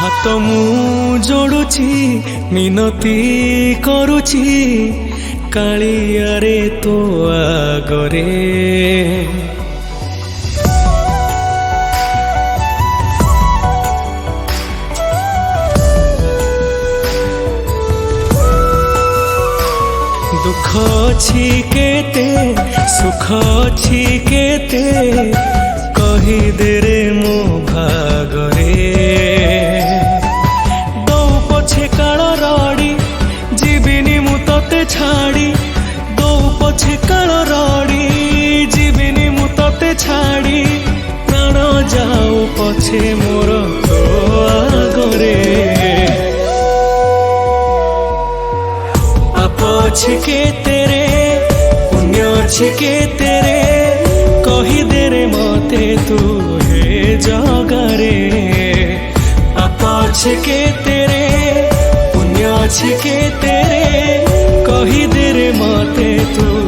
हाथ मु जोड़ुची मिनती करुची कालिया रे तो आगरे दुख छी केते सुख छी केते कही दे रे मो भागरे दौ पछे काल रड़ी जीविनी मु तते छाड़ी दौ पछे काल रड़ी जीविनी मु तते छाड़ी प्राण जाऊ पछे मोर तो आगरे के तेरे पुण्य के तेरे कही दे रे मते तू हे जगरे पाप के तेरे पुण्य के तेरे कही दे रे मते तू